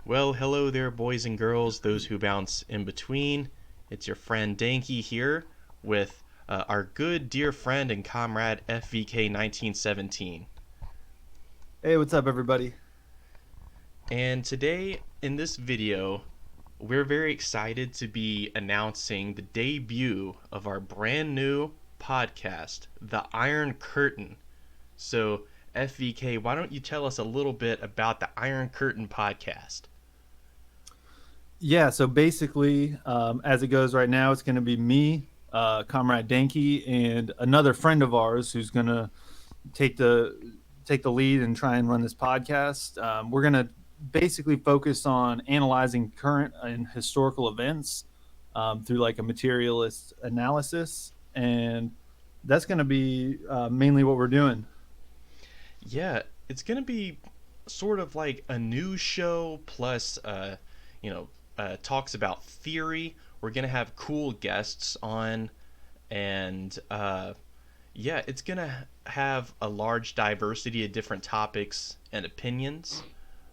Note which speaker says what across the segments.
Speaker 1: Well, hello there, boys and girls, those who bounce in between. It's your friend Dankey here with our good dear friend and comrade f.v.k 1917.
Speaker 2: Hey, what's up, everybody?
Speaker 1: And today, in this video, we're very excited to be announcing the debut of our brand new podcast, The Iron Curtain. So, f.v.k, why don't you tell us a little bit about the Iron Curtain podcast?
Speaker 2: Yeah, so basically, as it goes right now, it's going to be me, comrade Dankey, and another friend of ours who's going to take the take the lead and try and run this podcast. We're going to basically focus on analyzing current and historical events through like a materialist analysis, and that's going to be mainly what we're doing.
Speaker 1: Yeah, it's gonna be sort of like a news show plus, talks about theory. We're gonna have cool guests on, and yeah, it's gonna have a large diversity of different topics and opinions.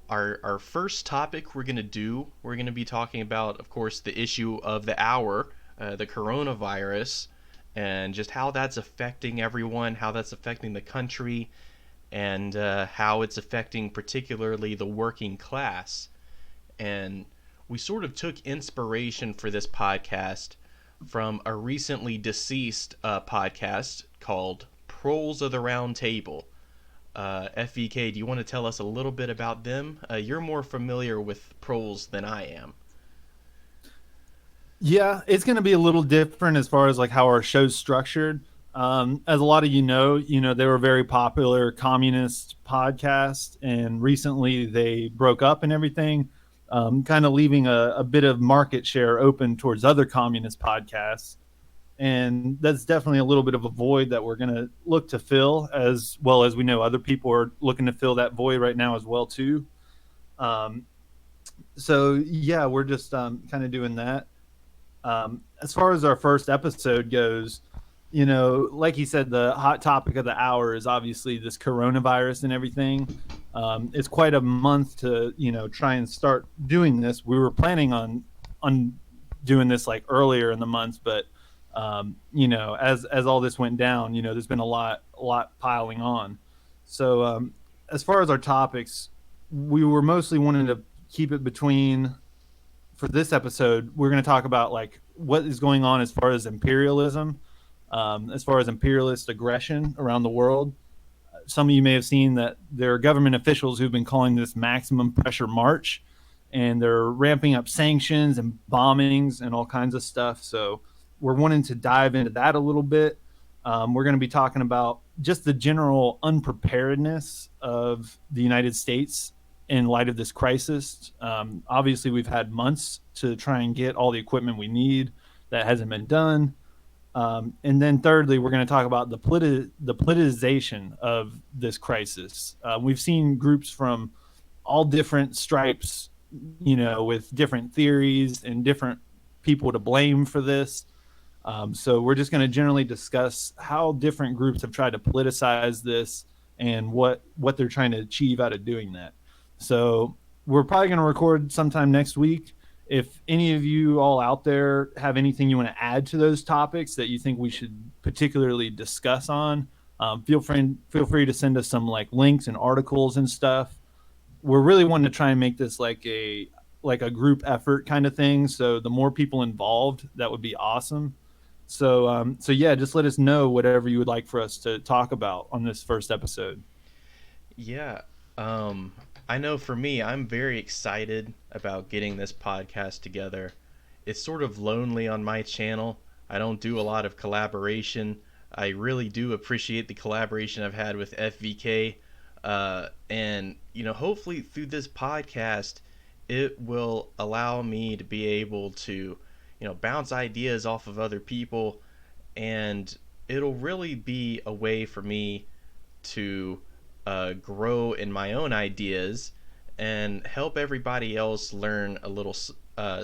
Speaker 1: Our first topic we're gonna be talking about, of course, the issue of the hour, the coronavirus, and just how that's affecting everyone, how that's affecting the country, and how it's affecting particularly the working class. And we sort of took inspiration for this podcast from a recently deceased podcast called Proles of the Round Table. f.v.k, do you want to tell us a little bit about them? You're more familiar with Proles than I am.
Speaker 2: Yeah, it's going to be a little different as far as like how our show's structured. As a lot of they were a very popular communist podcast, and recently they broke up and everything, kind of leaving a bit of market share open towards other communist podcasts. And that's definitely a little bit of a void that we're going to look to fill, as well as we know other people are looking to fill that void right now as well too. Um, so yeah, we're just kind of doing that. As far as our first episode goes, like he said, the hot topic of the hour is obviously this coronavirus and everything. It's quite a month to try and start doing this. We were planning on doing this like earlier in the month, but as all this went down, there's been a lot piling on. So as far as our topics, we were mostly wanting to keep it between for this episode, we're going to talk about like what is going on as far as imperialism, as far as imperialist aggression around the world. Some of you may have seen that there are government officials who've been calling this maximum pressure march, and they're ramping up sanctions and bombings and all kinds of stuff. So we're wanting to dive into that a little bit. We're going to be talking about just the general unpreparedness of the United States in light of this crisis. Obviously, we've had months to try and get all the equipment we need. That hasn't been done. And then thirdly, we're going to talk about the politicization of this crisis. We've seen groups from all different stripes, with different theories and different people to blame for this. So we're just going to generally discuss how different groups have tried to politicize this and what they're trying to achieve out of doing that. So we're probably going to record sometime next week. If any of you all out there have anything you want to add to those topics that you think we should particularly discuss on, feel free to send us some like links and articles and stuff. We're really wanting to try and make this like a group effort kind of thing. So the more people involved, that would be awesome. So yeah, just let us know whatever you would like for us to talk about on this first episode.
Speaker 1: Yeah, um, I know for me, I'm very excited about getting this podcast together. It's sort of lonely on my channel. I don't do a lot of collaboration. I really do appreciate the collaboration I've had with f.v.k. And, hopefully through this podcast, it will allow me to be able to, bounce ideas off of other people, and it'll really be a way for me to grow in my own ideas and help everybody else learn a little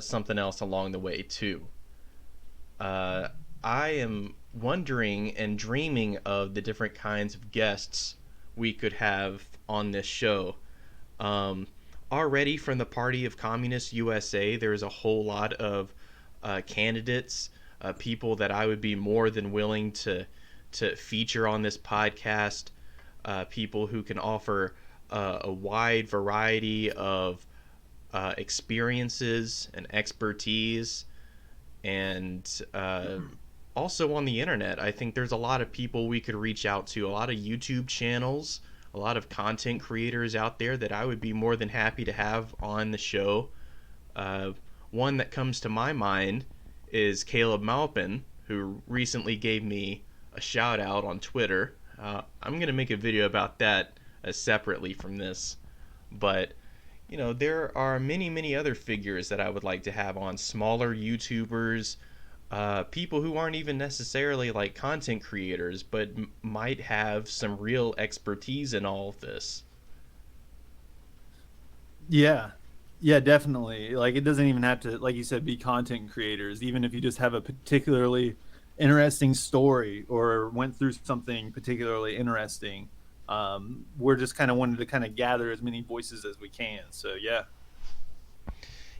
Speaker 1: something else along the way too. Uh, I am wondering and dreaming of the different kinds of guests we could have on this show. Um, already from the Party of Communist USA, there's a whole lot of candidates, people that I would be more than willing to feature on this podcast, people who can offer a wide variety of experiences and expertise, and also on the internet. I think there's a lot of people we could reach out to, a lot of YouTube channels, a lot of content creators out there that I would be more than happy to have on the show. Uh, One that comes to my mind is Caleb Maupin, who recently gave me a shout out on Twitter. I'm going to make a video about that separately from this. But, there are many, many other figures that I would like to have on, smaller YouTubers, people who aren't even necessarily like content creators, but might have some real expertise in all of this.
Speaker 2: Yeah. Yeah, definitely. Like it doesn't even have to, like you said, be content creators. Even if you just have a particularly interesting story or went through something particularly interesting, we're just kind of wanted to kind of gather as many voices as we can. So yeah.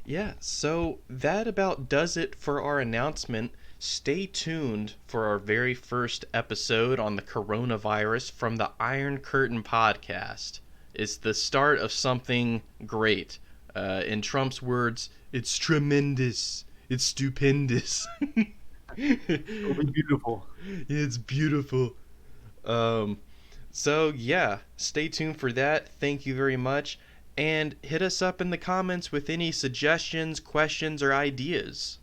Speaker 1: Yeah, so that about does it for our announcement. Stay tuned for our very first episode on the coronavirus from the Iron Curtain podcast. It's the start of something great. In Trump's words, it's tremendous. It's stupendous.
Speaker 2: It'll be beautiful.
Speaker 1: It's beautiful. Um, so yeah, stay tuned for that. Thank you very much. And hit us up in the comments with any suggestions, questions, or ideas.